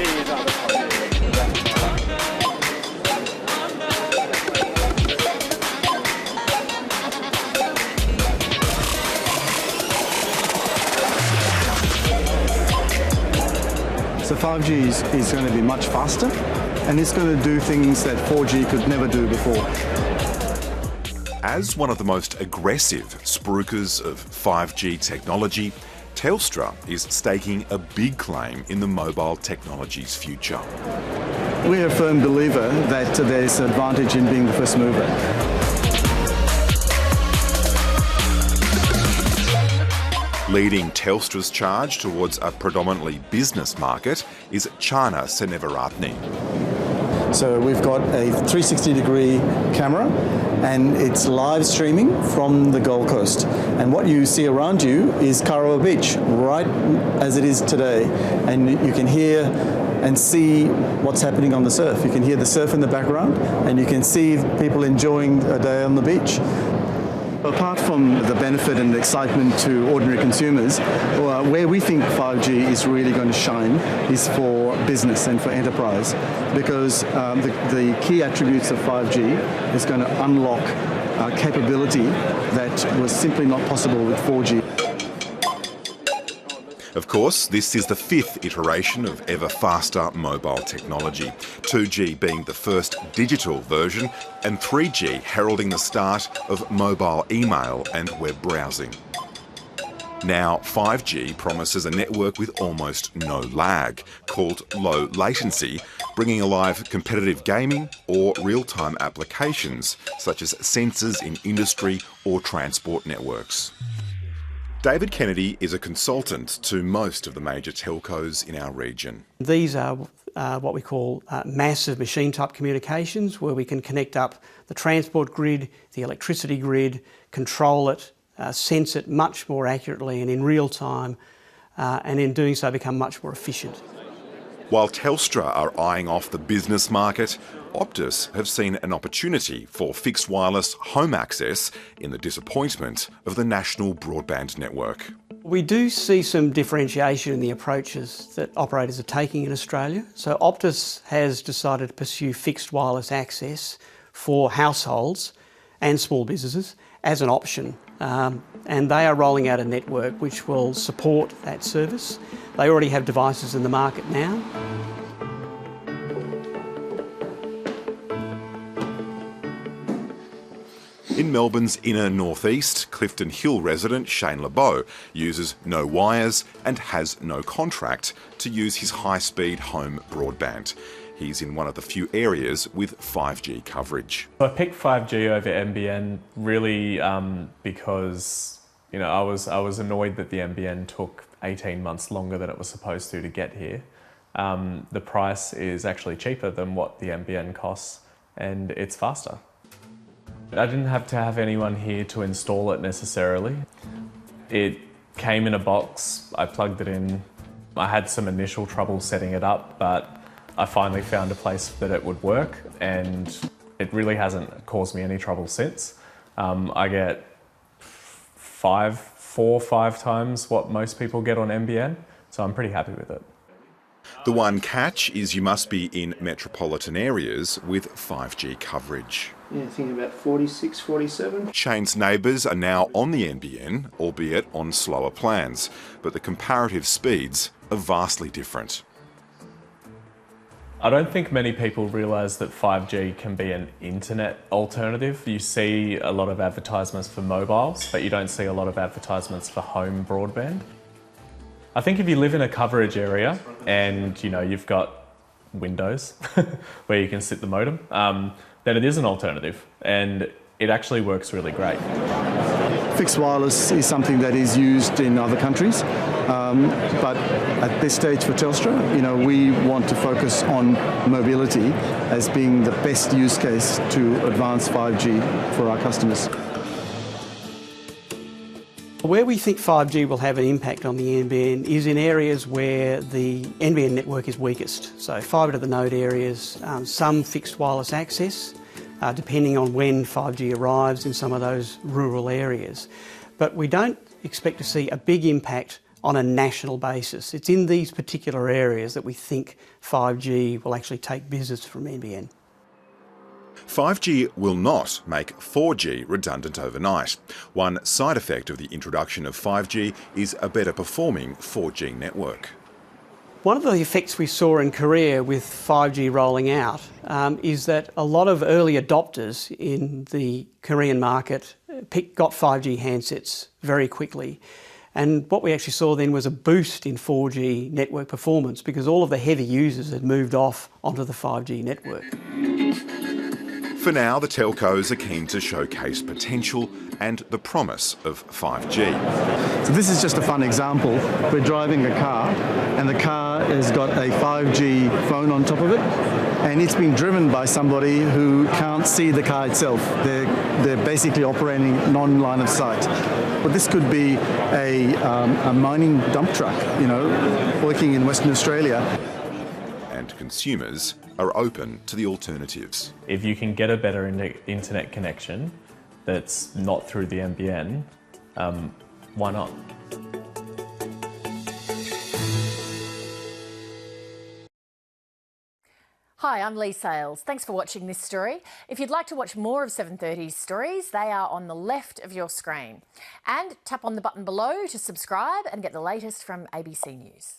So 5G is going to be much faster, and it's going to do things that 4G could never do before. As one of the most aggressive spruikers of 5G technology, Telstra is staking a big claim in the mobile technology's future. We're a firm believer that there's an advantage in being the first mover. Leading Telstra's charge towards a predominantly business market is Chana Seneviratne. So we've got a 360-degree camera, and it's live streaming from the Gold Coast. And what you see around you is Karawa Beach, right as it is today. And you can hear and see what's happening on the surf. You can hear the surf in the background, and you can see people enjoying a day on the beach. Apart from the benefit and the excitement to ordinary consumers, where we think 5G is really going to shine is for business and for enterprise, because the key attributes of 5G is going to unlock capability that was simply not possible with 4G. Of course, this is the fifth iteration of ever faster mobile technology, 2G being the first digital version and 3G heralding the start of mobile email and web browsing. Now 5G promises a network with almost no lag, called low latency, bringing alive competitive gaming or real-time applications such as sensors in industry or transport networks. David Kennedy is a consultant to most of the major telcos in our region. These are what we call massive machine-type communications, where we can connect up the transport grid, the electricity grid, control it, sense it much more accurately and in real time, and in doing so become much more efficient. While Telstra are eyeing off the business market, Optus have seen an opportunity for fixed wireless home access in the disappointment of the National Broadband Network. We do see some differentiation in the approaches that operators are taking in Australia. So Optus has decided to pursue fixed wireless access for households and small businesses as an option. And they are rolling out a network which will support that service. They already have devices in the market now. In Melbourne's inner northeast, Clifton Hill resident Shane LeBeau uses no wires and has no contract to use his high-speed home broadband. He's in one of the few areas with 5G coverage. I picked 5G over NBN really because I was annoyed that the NBN took 18 months longer than it was supposed to get here. The price is actually cheaper than what the NBN costs, and it's faster. I didn't have to have anyone here to install it necessarily. It came in a box, I plugged it in. I had some initial trouble setting it up, but I finally found a place that it would work, and it really hasn't caused me any trouble since. I get 4 or 5 times what most people get on NBN, so I'm pretty happy with it. The one catch is you must be in metropolitan areas with 5G coverage. Yeah, I think about 46, 47. Shane's neighbours are now on the NBN, albeit on slower plans, but the comparative speeds are vastly different. I don't think many people realise that 5G can be an internet alternative. You see a lot of advertisements for mobiles, but you don't see a lot of advertisements for home broadband. I think if you live in a coverage area and you've got windows where you can sit the modem, then it is an alternative, and it actually works really great. Fixed wireless is something that is used in other countries, but at this stage for Telstra, we want to focus on mobility as being the best use case to advance 5G for our customers. Where we think 5G will have an impact on the NBN is in areas where the NBN network is weakest. So fibre to the node areas, some fixed wireless access, depending on when 5G arrives in some of those rural areas. But we don't expect to see a big impact on a national basis. It's in these particular areas that we think 5G will actually take business from NBN. 5G will not make 4G redundant overnight. One side effect of the introduction of 5G is a better performing 4G network. One of the effects we saw in Korea with 5G rolling out is that a lot of early adopters in the Korean market got 5G handsets very quickly. And what we actually saw then was a boost in 4G network performance because all of the heavy users had moved off onto the 5G network. For now, the telcos are keen to showcase potential and the promise of 5G. So this is just a fun example. We're driving a car and the car has got a 5G phone on top of it, and it's being driven by somebody who can't see the car itself. They're basically operating non-line of sight. But this could be a mining dump truck, you know, working in Western Australia. And consumers are open to the alternatives. If you can get a better internet connection that's not through the NBN, why not? Hi, I'm Lee Sales. Thanks for watching this story. If you'd like to watch more of 730's stories, they are on the left of your screen. And tap on the button below to subscribe and get the latest from ABC News.